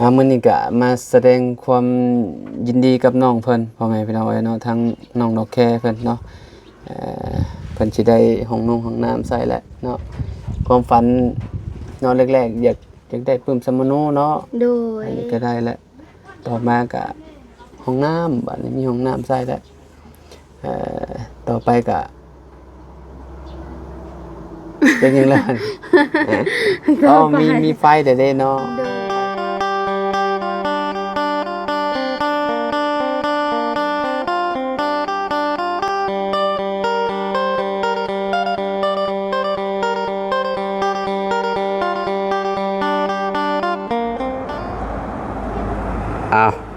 มื้อนี้ก็มาแสดงความยินดีกับน้องเพิ่นพ่อแม่พี่น้องเนาะทั้งน้องดอกแคเพิ่นเนาะเพิ่นสิได้ห้องน้ำใส่แล้วเนาะความฝันเนาะแรกๆอยากได้ปื้มสมโนเนาะโดยอันนี้ก็ได้แล้วต่อมาก็ห้องน้ำบัดนี้มีห้องน้ำใส่แล้วต่อไปก็เป็นยังไงอ๋อมีไฟแต่เด้เนาะ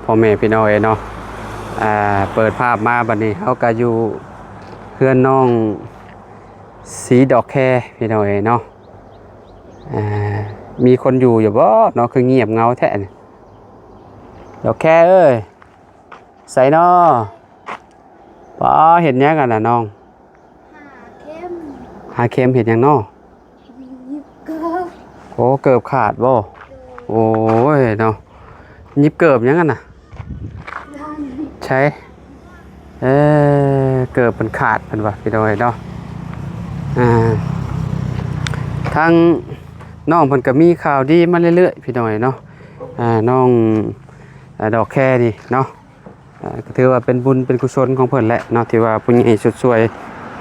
พ่อแม่พี่น้องเนาะเปิดภาพมาบัดนี้เขาก็อยู่เพื่อนน้องสีดอกแคพี่น้องเนาะมีคนอยู่บ่เนาะคือเงียบเงาแท้ดอกแคเอ้ยใส่เนาะป้าเห็นยังกันน่ะน้องหาเข็มเห็นยังเนาะโอ้เกือบขาดบ่โอ้ยเนาะยิบเกือบยังกันน่ะใช้เกิดมันขาดมันวะพี่น้อยเนาะทางน้องเพิ่นก็มีข่าวดีมาเรื่อยๆพี่น้อยเนาะน้องดอกแค่นี่เนาะก็ถือว่าเป็นบุญเป็นกุศลของเพิ่นแหละเนาะที่ว่าผู้ใหญ่สุดสวย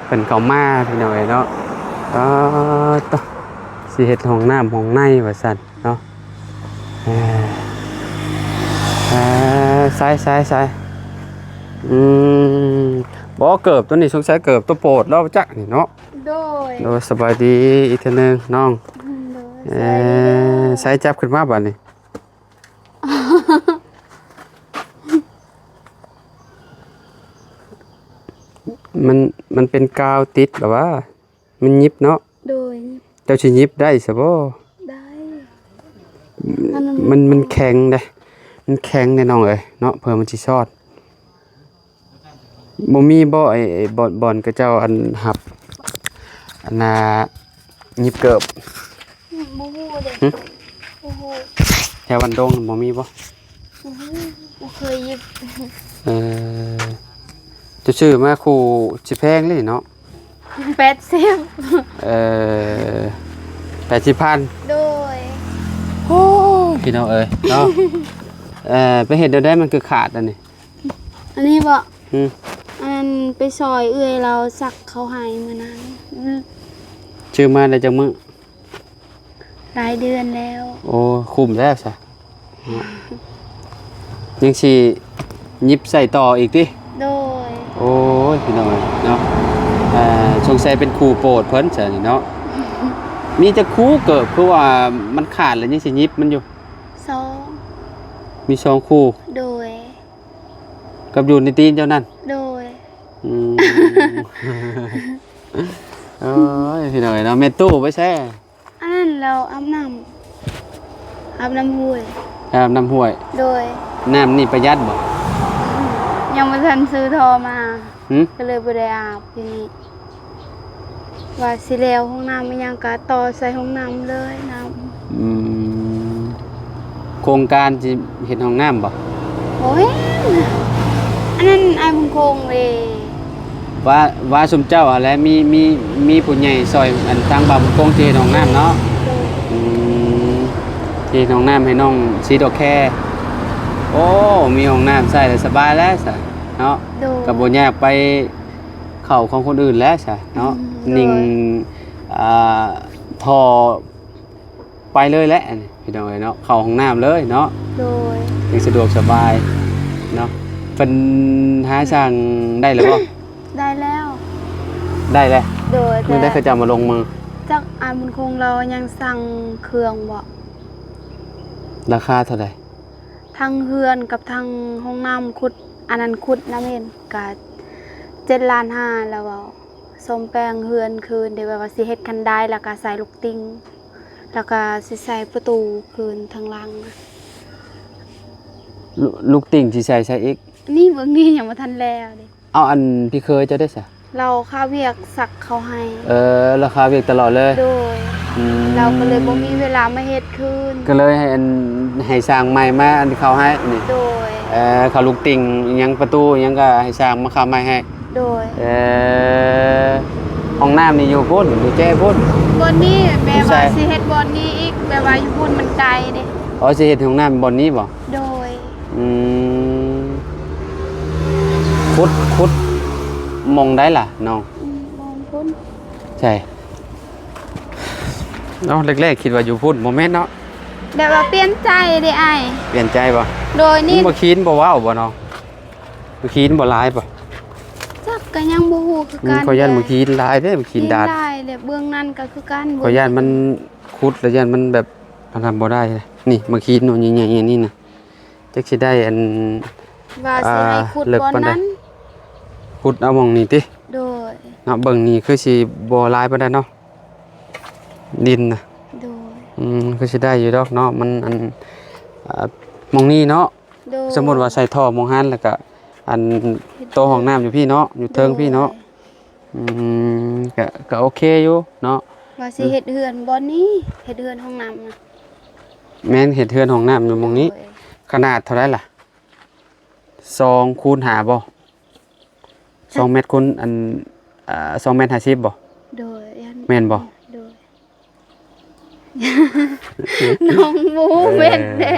เพิ่นเข้ามาพี่น้อยเนาะต้องสิเฮ็ดห้องน้ำห้องในว่าซั่นเนาะใส่บ่เกิบตัวนี้สงสัยเกิบตัวโปรดแล้วจักนี่เนาะโดยสบายดีอีกทีนึงน้องใส่จับขึ้นมาบัดนี้มันเป็นกาวติดหรอวะมันยิบเนาะโดยเจ้าสิยิบได้ซะบ่ได้มันแข็งเด้มันแข็งแน่น้องเอ้ยเนาะเพิ่นมันสิชอดบ่มีบ่ไอ้บ่อนกับเจ้าอันหับอันน่ะยิบเกิบบ่ฮู้เด้บ่ฮู้แถววันดงบ่มีบ่บ่เคยยิบจะชื่อมาครูสิแพงเลยเนาะ8080,000โดยโอ้พี่น้องเอ้ยเนาะไปเฮ็ดได้มันคือขาดอันนี้อันนี้บ่อันไปซอยเอื้อยเราสักเขาให้มื้อนั้นชื่อมาได้จังมื้อหลายเดือนแล้วโอ้คุ้มแล้วซะยังสิยิบใส่ต่ออีกติโดยโอ้ยพี่น้องเนาะสงสัยเป็นครูโปรดเพิ่นซะนี่เนาะมีแต่ครูเกิดคือว่ามันขาดแล้วยังสิยิบมันอยู่2มี2ครูโดยกับอยู่ในตีนเจ้านั่นโดยโอ้ยพี่น้องเนาะแม่ตู้ไปแซ่อันนั้นเราอาบน้ห้วยอาบน้ำห้วยโดยน้ำนี่ประหยัดบ่ยังไม่ทันซื้อทอมาก็เลยบ่ได้อาบทีนี้ว่าสิแล้วห้องน้ำมันยังกะต่อใส่ห้องน้ำเลยน้ำโครงการสิเฮ็ดห้องน้ำบ่โอ้ยอันนั้นไอ้บุญคงเลยว่าสมเจ้าอะไรมีผู้ใหญ่ซอยอันทางบ่าวบุญคงที่เฮ็ดห้องน้ำเนาะที่ห้องน้ำให้น้องสีดอกแคโอ้มีห้องน้ำใส่แล้วสบายแล้วซะเนาะก็บ่ยากไปเข้าของคนอื่นแล้วซะเนาะนิ่งพอไปเลยแหละพี่น้องเนาะเข้าห้องน้ำเลยเนาะโดยสะดวกสบายเนาะเป็นหาช่างได้หรือเปล่าได้แล้วได้เลยโดยคือได้เคยจะมาลงมือจากอาบุญคงเรายังสั่งเครื่องบ่ราคาเท่าไหร่ทางเฮือนกับทางห้องน้ำขุดอันนั้นขุดน้ำเองกับ7.5 ล้านแล้วเอาส้มแปลงเฮือนคืนเดี๋ยวว่าสิเฮ็ดคันได้แล้วก็ใส่ลูกติ้งแล้วก็สิใส่ประตูคืนทางหลังลูกติ่งสิใส่อีกนี่เบิ่งนี่ยังบ่ทันแล้วเด้เอาอันพี่เคยจะได้ซะ เราค่าเวียกสักเขาให้ ราคาเวียกตลอดเลย โดย อืม เราก็เลยบ่มีเวลามาเฮ็ดคืน ก็เลยให้สร้างใหม่มาอันที่เขาให้นี่ โดย เขาลูกติ่งอิหยังประตูอิหยังก็ให้สร้างมาเข้าใหม่ให้ โดย ห้องน้ำนี่อยู่พุ่นอยู่แจ้พุ่น บอนนี้แม่ ใช่ ว่าสิเฮ็ดบอนนี้อีกแบบว่าอยู่พุ่นมันไกลเด้ อ๋อสิเฮ็ดห้องน้ำบ่อนนี้บ่ โดย อืมคุดมองได้ล่ะน้อง มองพุ่น ใช่เนาะแรกๆคิดว่าอยู่พุ่นบ่แม่นเนาะ แบบว่าเปลี่ยนใจเด้อ้าย เปลี่ยนใจบ่ โดยนี่ บ่คีนบ่ว้าวบ่น้องบ่คีนบ่หลายบ่ จักก็ยังบ่ฮู้คือกัน ขอย่านบ่คีนหลายเด้บ่คีนดาด ได้เลยเบื้องนั้นก็คือกัน ขอย่านมันคุดแล้วย่านมันแบบทำบ่ได้เลยนี่บ่คีนเนาะใหญ่ๆนี่น่ะจักสิได้อัน ว่าสิให้ขุด เลิก บอน ปานใด นั้น คุดเอาหม่องนี้ติ โดย เนาะเบิ่งนี่คือสิบ่หลายปานใดเนาะดินน่ะ โดย คือสิได้อยู่ดอกเนาะมันอันหมองนี้เนาะ โดย สมมุติว่าใส่ท่อหมองหันแล้วก็อันโตห้องน้ำอยู่พี่เนาะอยู่เทิงพี่เนาะก็โอเคอยู่เนาะ ว่าสิเฮ็ดเฮือนบอนนี้เฮ็ดเฮือนห้องน้ำนะ แม่นเฮ็ดเฮือนห้องน้ำอยู่หมองนี้ โดย ขนาดเท่าไหร่ล่ะ2 คูณ 5บ่2 เมตรคูณอัน2 เมตร 50บ่ โดยยัน แม่นบ่ โดย น้องหมูเม็ดเด้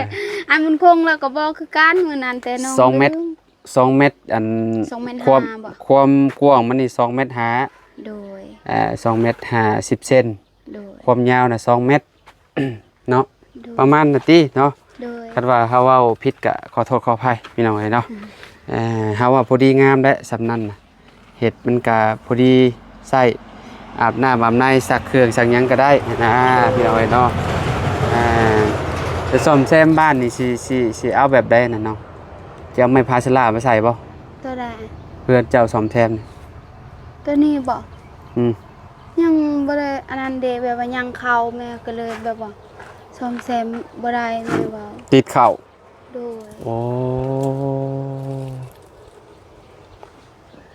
อันมันคงแล้วก็บ่คือกันมื้อนั้นแต่น้อง 2 เมตร 2 เมตรอัน 2เมตร ความ 5บ่ ความกว้างมันนี่2 เมตร โดย 2 เมตร 50 เซน โดย ความยาวน่ะ2 เมตร เนาะ โดย ประมาณนาทีเนาะ โดย คันว่าเฮาเว้าผิดก็ขอโทษขออภัยพี่น้องเนาะเฮาว่าพอดีงามและสำนั้นน่ะเฮ็ดมันก็พอดีใช้อาบน้ำอาบในซักเครื่องซักหยังก็ได้นะพี่น้องเนาะจะซ่อมแซมบ้านนี่สิเอาแบบใดน่ะเนาะจะเอาไม้พาสลามาใส่บ่ ตัวใด เพื่อเจ้าซ่อมแซมนี่ ตัวนี้บ่ อืม ยังบ่ได้อันนั้นเด้แบบว่ายังเข้าแม่ก็เลยแบบว่าซ่อมแซมบ่ได้แม่ว่า ติดเข้า โดย โอ้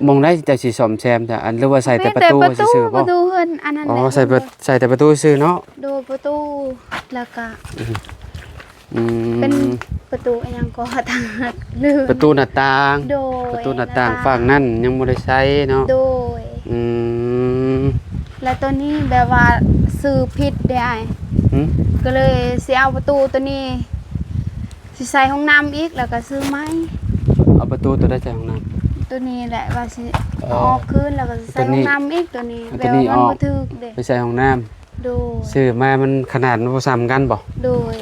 มองได้แต่สิซ่อมแซมจ้ะอันหรือว่าใส่แต่ประตูซื่อๆ ป บ่ ระตูเฮือนอันนั้น อ๋อ แหละ ใส่แต่ประตูซื่อเนาะ โดยประตูแล้วก็ อืม เป็นประตูอันยังก็ทางลืม ประตูหน้าต่าง โดย ประตูหน้าต่างฝั่งนั้นยังบ่ได้ใช้เนาะ โดย อืม และตัวนี้แบบว่าซื้อผิดได้ หึ ก็เลยสิเอาประตูตัวนี้สิใส่ห้องน้ำอีกแล้วก็ซื้อไม้ เอาประตูตัวได้ใส่ห้องน้ำ ตัวนี้แหละว่าสิ อ๋อ ออกคืนแล้วก็สิใส่ ตัวนี้ ห้องน้ำอีกตัวนี้ เอา แบ ตัว บ นี้ ว่ามัน ออก บ่ถึกเด้ ไปใส่ห้องน้ำ โดย ซื้อมามันขนาดมันบ่ซ้ำกันบ่ โดย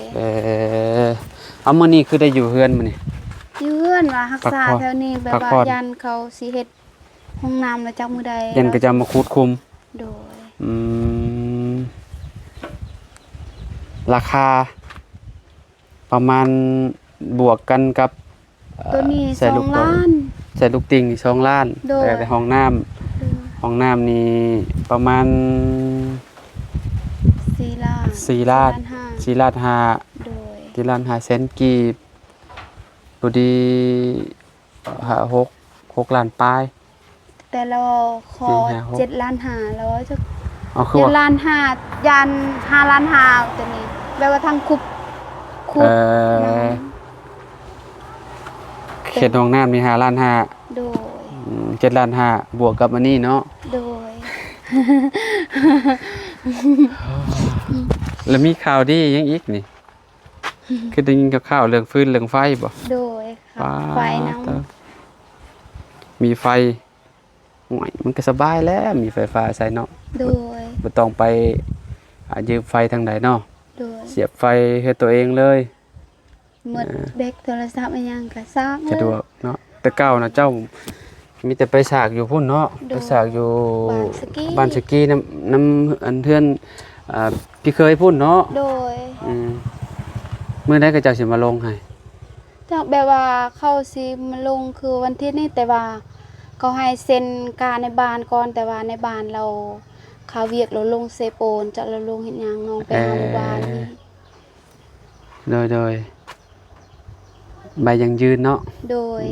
เอามื้อนี้คือได้อยู่เฮือนมื้อนี้ อยู่เฮือนว่ารักษา พักผ่อน แถวนี้แบบ พัก ว่า ผ่อน ยันเขาสิเฮ็ดห้องน้ำแล้วจักมื้อใด ยันก็จะมาคูดคุม โดย อืมราคา ประมาณบวกกันกับ ตัวนี้ ใส่ลูก 2 โป่ ล้าง น ใส่ลูกติ่งนี่2 ล้าน โดย แต่ห้องน้ำ โดย ห้องน้ำนี่ประมาณ 4 ล้าน 4 ล้าน ห้า 4 ล้านห้า โดย 4 ล้าน5แสนกีบพอดี6 ล้านปลาย แต่เราขอ 4 5 6 7 ล้านห้าแล้วจะ เอาคือ 7 ว่า ล้านห้ายัน5 ล้านห้าตัวนี้แบบว่าทั้งคุบ เอ่อ น้ เขตห้องน้ำมี5 ล้านห้า ำโดย 7 ล้านห้าบวกกับอันนี้เนาะ โดย แล้วมีข่าวดีหยังอีกนี่ คือได้ยินข่าวเรื่องฟืนเรื่องไฟบ่ โดยครับไฟน้ เด้อมีไฟโอ้ยมันก็สบายแล้วมีไฟฟ้าใส่เนาะ ำโดย บ่ต้องไปยืมไฟทางใดเนาะ โดย เสียบไฟให้ตัวเองเลย หมดเด็กโทรศัพท์อันยังก็สร้าง สะดวกเนาะแต่เก่านะเจ้ามีแต่ไปสากอยู่พุ่นเนาะ โดย ไปสากอยู่ บ้านสกี้ น้ำอันเทือนพี่เคยพุ่นเนาะ โดย เมื่อได้ก็เจ้าสิมาลงให้ จากแบบว่าเข้าสิมาลงคือวันที่นี้แต่ว่าเขาให้เซ็นการในบ้านก่อนแต่ว่าในบ้านเราเขาเวียกเราลงเซโปนจะเราลงเห็นยังน้องไปเอาบ้านนี่ โดยใบยังยืนเนาะ โดย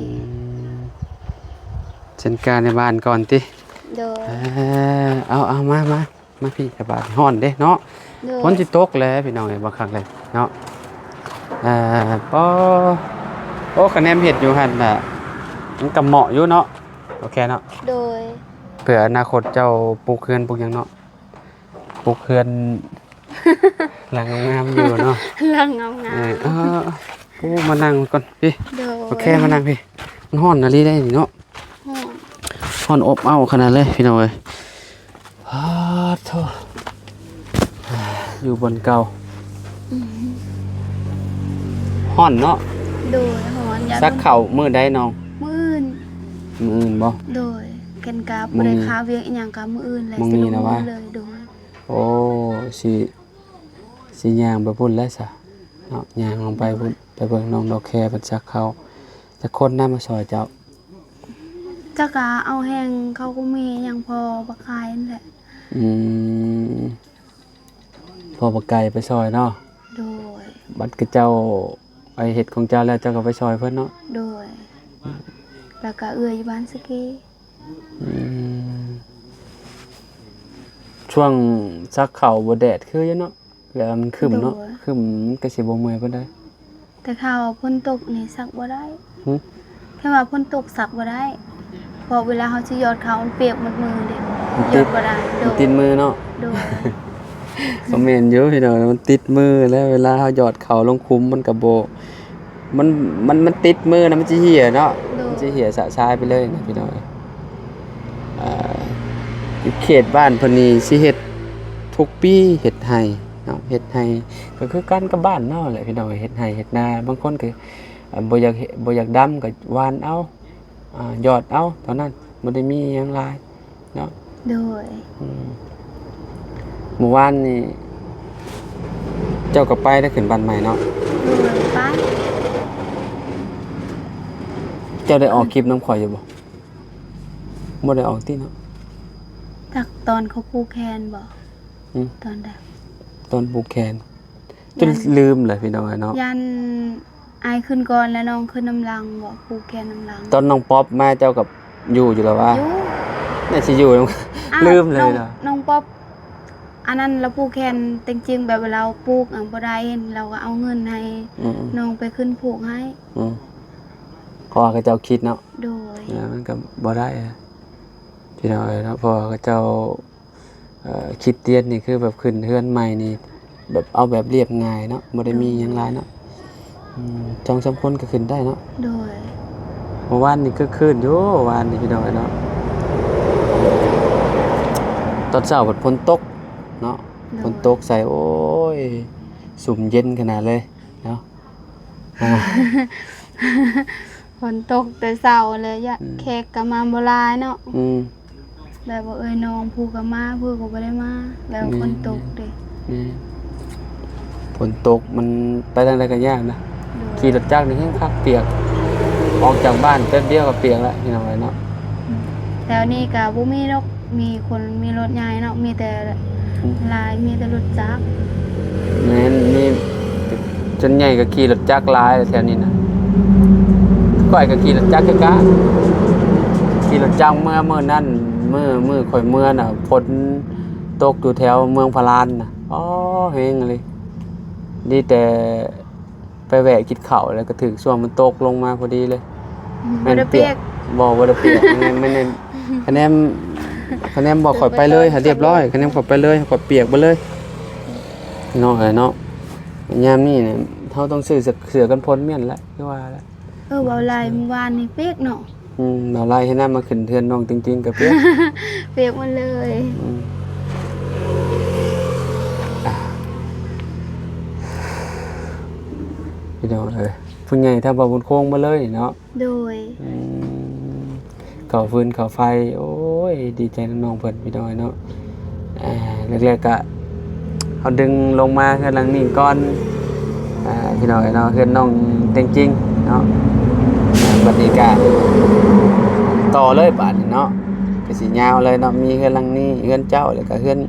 เช่นการในบ้านก่อนติ โ โดย เอามาพี่สบายฮ้อนเด้เนาะ โดย ฝนสิตกแล้วพี่น้องเอ้ยบ่คักเลยเนาะปอโอ้คะแนนเฮ็ดอยู่หั่นน่ะมันก็เหมาะอยู่เนาะโอเคเนาะ โดย เผื่ออนาคตเจ้าปลูกเรือนปลูกหยังเนาะปลูกเรือน หลังงามๆอยู่เนาะ ลังงาม โอ้มานั่งก่อนพี่ ๆโดย โอเคมานั่งพี่มันฮ้อนอะลีได้นี่เนาะ ฮ้อน ฮ้อนอบอ้าวขนาดเลยพี่น้องเอ้ยโธ่อยู่บนเก่าฮ้อนเนาะ โดยฮ้อนยา ซักเข่าวมื้อใดน้อง มื้ออื่น มื้ออื่นบ่ โดยแกันกาบ่ได้ค้าเวียงอีหยังกะมื้ออื่นเลย มึง สิ มี ลง นะวะ มือเลยโดย โอ้สิย่างไปพุ่นแล้วซะเนาะย่างลงไปพุ่นไปเบิ่งน้องดอกแคเพิ่นซักเข่าวจะคนนำมาซอยเจ้า จักกะเอาแห้งเขาก็มีหยังพอบ่ขายนั่นแหละ อืมพอบ่ไก่ไปซอยเนาะ โดย บัดคือเจ้าไอเฮ็ดของเจ้าแล้วเจ้าก็ไปซอยเพิ่นเนาะ โดยแล้วก็เอื้อยอยู่บ้านสกี อืมช่วงซักเข่าวบ่แดดคืออยู่เนาะแล้วมันครึ้มเนาะครึ้มมันก็สิบ่เมื่อยปานใด แต่ข่าวว่าฝนตกนี่ซักบ่ได้ หึ แค่ว่าฝนตกซักบ่ได้เพราะเวลาเขาสิหยอดเขามันเปียกหมดมือเด้ มัน หย ติ อ ด ดบ่ได้โด มัน ย ติดมือเนาะ โดย ก็แม่นอยู่พี่น้องมันติดมือแล้วเวลาเฮาหยอดเข่าลงคุ้มมันก็บ่มันติดมือนะมันสิเหี่ยเนาะ โด มัน ย สิเหี่ยสะชายไปเลยนะพี่น้องอยู่เขตบ้านเพิ่นนี่สิเฮ็ดทุกปีเฮ็ดให้เนาะเฮ็ดให้ก็คือกันกับบ้านเนาะแหละพี่น้องเฮ็ดให้เฮ็ดนาบางคนก็บ่อยากดำก็หว่านเอาหยอดเอาเท่านั้นบ่ได้มีหยังหลายเนาะ โดย เมื่อวานนี่เจ้าก็ไปได้ขึ้นบ้านใหม่เนาะ โดยไป เจ้าได้ออกคลิปน้ำข่อยอยู่บ่บ่ได้ออกติเนาะ จากตอนเขาปูแคนบ่ อืม ตอนใด ตอนปลูกแคนจนลืมเลยพี่น้องเนาะ ยันอายขึ้นก่อนแล้วน้องขึ้นน้ำลังบ่ปูแคนน้ำลัง ตอนน้องป๊อปมาเจ้ากับอยู่แล้วว่า อยู่ น่าสิอยู่ อ้าว ลืมเลย น้อง เนาะ น้องป๊อบอันนั้นเราปลูกแคนจริงๆแบบเวลาเราปลูกบ่ได้เราก็เอาเงินให้ อืม น้องไปขึ้นผูกให้ อืมเพราะว่าเขาเจ้าคิดเนาะ โดย มันก็บ่ได้อะพี่น้องเนาะเพราะว่าเขาเจ้าคิดเตียนนี่คือแบบขึ้นเฮือนใหม่นี่แบบเอาแบบเรียบง่ายเนาะบ่ได้มีหยังหลายเนาะจองสามคนก็ขึ้นได้เนาะ โดย เมื่อวานนี่ก็ขึ้นอยู่วานนี่พี่น้องเนาะตอนเช้าฝนตกเนาะฝนตกใส่โอ้ยสุ่มเย็นขนาดเลยเนาะ ฝนตกแต่เช้าเลยยะแขกก็มาบ่หลายเนาะ อืม แบบว่าน้องผู้ก็มาผู้ก็บ่ได้มาแล้วฝนตกเด้ นี่ฝนตกมันไปทางใดก็ยากนะ โดย ขี่รถจักรนี่แห้งคักเปียกออกจากบ้านแป๊บเดียวก็เปียกแล้วพี่น้องเนาะ แต่วันนี้ก็บ่มีดอกมีคนมีรถใหญ่เนาะมีแต่หลายมีแต่รถจักร แม่นนี่จนใหญ่ก็ขี่รถจักรหลายแถวนี้นะก้อยก็ขี่รถจักรคือกันขี่รถจักรเมื่อนั้นมื้อข่อยเมื่อน่ะฝนตกอยู่แถวเมืองพารานน่ะอ๋อเฮงเลยดีแต่ไปแวะกินข้าวแล้วก็ถึงช่วงมันตกลงมาพอดีเลย บ่ได้เปียก บ่ได้เปียกไม่แน่คะแนนบอกข่อยไปเลยให้เรียบร้อยคะแนนข่อยไปเลยข่อยเปียกไปเลยเนาะเนาะยามนี้เนี่ยเฮาต้องซื้อเสื้อกันฝนเม่นละคือว่าละ เว้าหลายเมื่อวานนี่เปียกเนาะ เราไล่ให้น้ามาขึ้นเทือนน้องจริงๆกับเปียก เปียกหมดเลย พี่น้องผู้ใหญ่ถ้าบ่บุญโค้งมาเลยเนาะ โดย เขาฟืนเขาไฟโอ้ยดีใจน้องๆเพิ่นพี่น้องเนาะแรกๆก็เอาดึงลงมาคือหลังนี้ก่อนพี่น้องเนาะคือน้องจริงๆเนาะบัดนี้ก็ต่อเลยบาดนี้เนาะก็สิยาวเลยเนาะมีคือหลังนี้เฮือนเจ้าแล้วก็เฮือน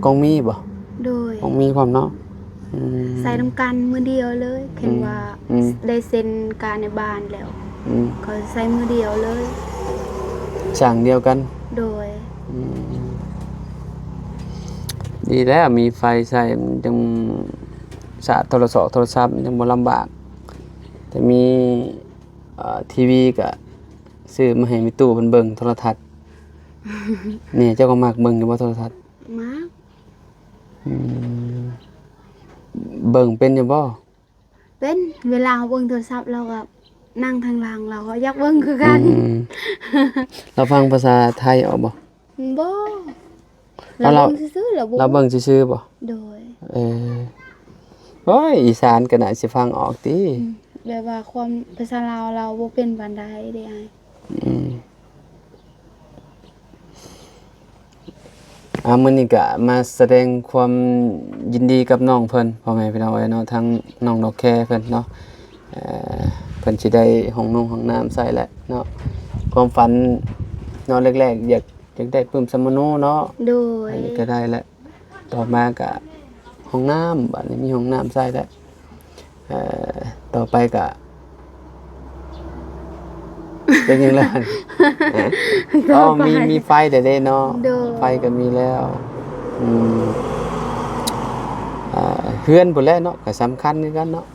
กองมีบ่ โดย กองมีพร้อมเนาะ ใส่น้ำกันมือเดียวเลยเห็นว่าได้เซ็นการในบ้านแล้วก็ใส่มือเดียวเลย สั่งเดียวกัน โดย อืมดีแล้วมีไฟใส่มันจังสาดโทรศัพท์มันจังบ่ลำบาก แต่มีทีวีก็ซื้อมาให้มีตู้เพิ่นเบิ่งโทรทัศน์ นี่เจ้าก็มักเบิ่งอยู่บ่โทรทัศน์ มาก อืมเบิ่งเป็นอยู่บ่ เป็นเวลาเราเบิ่งโทรศัพท์เราก็นั่งทางหลังเราก็อยากเบิ่งคือกัน เราฟังภาษาไทยออกบ่ บ่เราเบิ่งซื่อๆเราบ่ เราเบิ่งซื่อๆบ่ โดย เออโอ้ยอีสานก็น่าสิฟังออกติ แบบว่าความภาษาลาวเราบ่เป็นปานใดเด้อ้าย อืมมื้อนี้ก็มาแสดงความยินดีกับน้องเพิ่นพ่อแม่พี่น้องเอ้ยเนาะทั้งน้องดอกแคเพิ่นเนาะเพิ่นสิได้ห้องน้ำใส่แหละเนาะความฝันเนาะแรกๆอยากได้ปึ้มสมโนเนาะ โดย อันนี้ก็ได้แล้วต่อมาก็ห้องน้ำบัดนี้มีห้องน้ำใส่แล้วต่อไปก็เป็นยังไงอ๋อมีไฟแต่เด้เนาะ โดย ไฟก็มีแล้วอืมเฮือนพุ่นแหละเนาะก็สำคัญคือกันเนาะ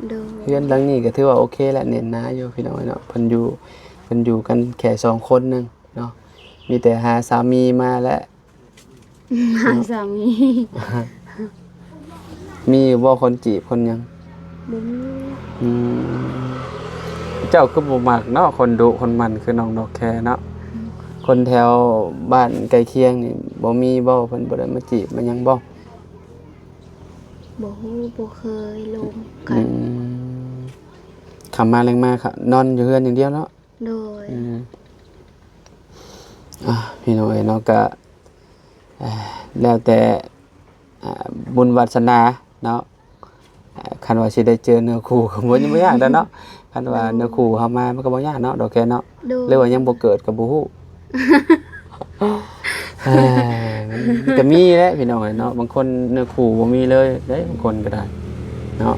โดย เฮือนหลังนี้ก็ถือว่าโอเคแล้วเน้นหนาอยู่พี่น้องเนาะเพิ่นอยู่กันแค่2คนนึงเนาะมีแต่หาสามีมาแล้ว หาสามี มีบ่คนจีบคนหยัง บ่มี อืมเจ้าคือบ่มักเนาะคนดุคนมันคือน้องดอกแคเนาะคนแถวบ้านใกล้เคียงนี่บ่มีบ่เพิ่นบ่ได้มาจีบมาหยังบ่ บ่ฮู้บ่เคยลงกั อื น มขับมาแรงมาครับนอนอยู่เฮือนอย่างเดียวเนาะ โดย พี่น้องเอ้ยเนาะก็แล้วแต่บุญวาสนาเนาะคันว่าสิได้เจอเนื้อคู่ก็บ่ยังบ่ยากดอกเนาะคันว่าเนื้อคู่เฮามามันก็บ่ยากเนาะดอกแค่เนาะ โดย หรือว่ายังบ่เกิดก็บ่ฮู้ มันก็มีแหละพี่น้องเอ้ยเนาะบางคนเนื้อคู่บ่มีเลยเด้บางคนก็ได้เนาะ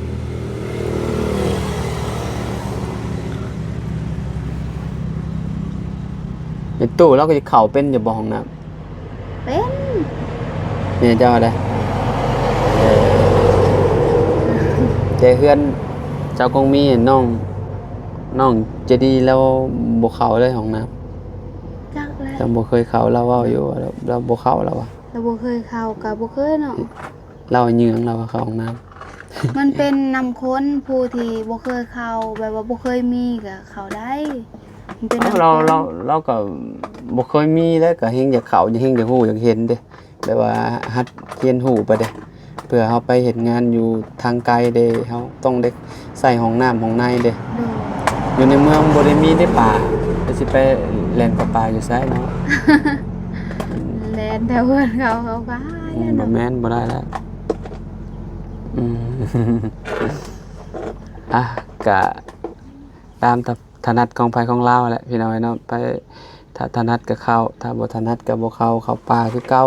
ในตู้เราก็จะเข้าเป็นอยู่บ่ห้องน้ำ เป็น เนี่ยเจ้าได้ใจเฮือนเจ้าคงมีน้องจะดีแล้วบ่เข้าเลยห้องน้ำ จักแล้ว เราบ่เคยเข้าเราเว้าอยู่ว่าเราบ่เข้าแล้วว่ะ เราบ่เคยเข้าก็บ่เคยเนาะ เราเหยืองเราว่าเข้าห้องน้ำ มันเป็นนำค้นผู้ที่บ่เคยเข้าแบบว่าบ่เคยมีก็เข้าได้มันเป็นนำคน เราก็บ่เคยมีแล้วก็เฮงอยากเข้าเฮงอยากฮู้อยากเห็นเด้แบบว่าหัดเรียนรู้ไปเด้เพื่อเฮาไปเฮ็ดงานอยู่ทางไกลเด้เฮาต้องได้ใส่ห้องน้ำห้องในเด้ โดย อยู่ในเมืองบ่ได้มีได้ป่าจะสิไปเล่นกับป่าอยู่ไสเนาะ แลนแต่เพื่อนเขาก็หาย บ่ เนาะ แม่นบ่ได้แล้วอืม อ่ะก็ตามถนัดของไผของเราแหละพี่น้อยเนาะไปถ้าถนัดก็เข้าถ้าบ่ถนัดก็บ่เข้าป่าคือเก่า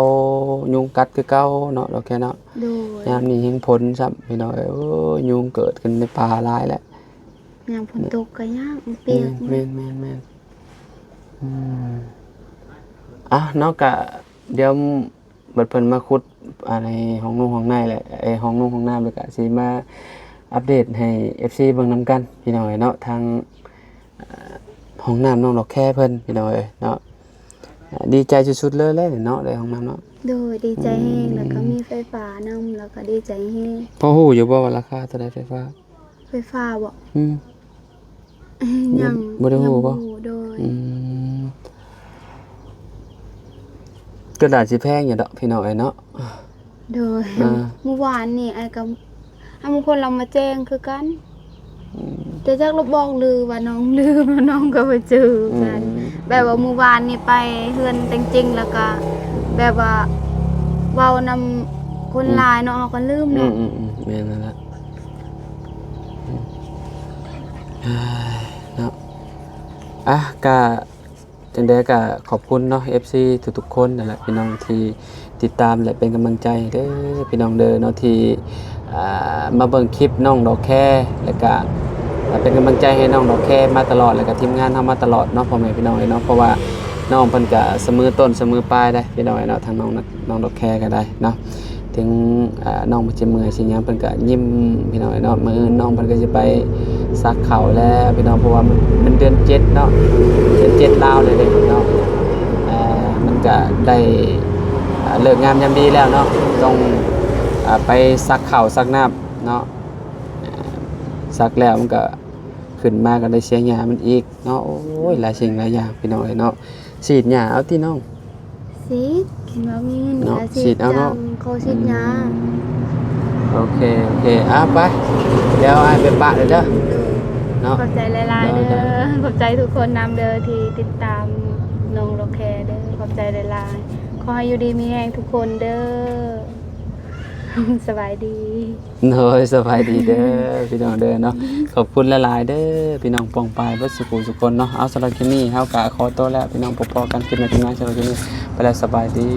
ยุงกัดคือเก่าเนาะโอเคเนาะ โดย ยามนี้เห็นผลซ้ำพี่น้อยโอ้ยยุงเกิดขึ้นในป่าหลายแล้ว ยามฝนตกก็ยากมันเปียก แม่นอืมอ่ะเนาะก็เดี๋ยวบัดเพิ่นมาขุดในห้องนุ่งห้องในแหละไอ้ห้องนุ่งห้องน้ำแล้วก็สิมาอัปเดตให้ FC เบิ่งนํกันพี่น้อยเนาะทางห้องน้ำน้องดอกแค่เพิ่นพี่น้อยเนาะดีใจสุดๆเลยแหละเนาะได้ห้องน้ำเนาะ โดยดีใจแฮงแล้วก็มีไฟฟ้านำแล้วก็ดีใจแฮง พอฮู้อยู่บ่ว่าราคาเท่าใดไฟฟ้า ไฟฟ้าบ่ อืม ยัง บ่ได้ฮู้บ่ ยังโดย อืมก็น่าสิแพงอยู่ดอกพี่น้อยเนาะ โดย อ่า เมื่อวานนี่ไอ้กับบางคนเรามาแจ้งคือกันแต่จักเราบอกลือว่าน้องลืมแล้วน้องก็ไปเจอกันแบบว่าเมื่อวานนี่ไปเฮือนจริงๆแล้วก็แบบว่าเว้านำคนหลายเนาะเราก็ลืม อื เนาะ มแม่นนั่นแหละเนาะอ่ะก็จังได๋ก็ขอบคุณเนาะ FC ทุกๆคนนั่นแหละพี่น้องที่ติดตามและเป็นกำลังใจเด้อพี่น้องเด้อเนาะที่มาเบิ่งคลิปน้องดอกแค่แล้วก็เป็นกำลังใจให้น้องดอกแค่มาตลอดแล้วก็ทีมงานเฮามาตลอดเนาะพ่อแม่พี่น้องเนาะเพราะว่า น้องเพิ่นก็เสมอต้นเสมอปลายได้พี่น้องเนาะทางน้องดอกแคก็ได้เนาะถึงน้องมันจะเมื่อยสิหยังเพิ่นก็ยิ้มพี่น้องเนาะมื้ออื่นน้องเพิ่นก็สิไปซักข้าวแล้วพี่น้องเพราะว่ามันเดือน7เนาะเดือน7ลาวเลยเด้พี่น้องมันก็ได้เลิกงามยามดีแล้วเนาะต้องไปซักข้าวซักน้ำเนาะซักแล้วมันก็ขึ้นมาก็ได้เสียหญ้ามันอีกเนาะโอ้ยหลายสิ่งหลายอย่างพี่น้องเอ้ยเนาะฉีดหญ้าเอาที่น้อง สิเห็นว่ามีเงิน เนาะ ก็ ฉีดเอาเนาะ เขาฉีดยา โอเคไปเดี๋ยวไอ้ไปปะเลยเด้อเนาะ ขอบใจหลายๆเด้อขอบใจทุกคนนำเด้อที่ติดตามน้องโลแคเด้อขอบใจหลายๆขอให้อยู่ดีมีแรงทุกคนเด้อ สบายดี โน้ยสบายดีเด้อพี่น้องเด้อเนาะขอบคุณหลายๆเด้อพี่น้องปองปายเบิดสุขุสุคนเนาะเอาสำหรับคลิปนี้เฮาก็ขอตัวแล้วพี่น้องพบกันคลิปหน้าสำหรับคลิปนี้ไปแล้วสบายดี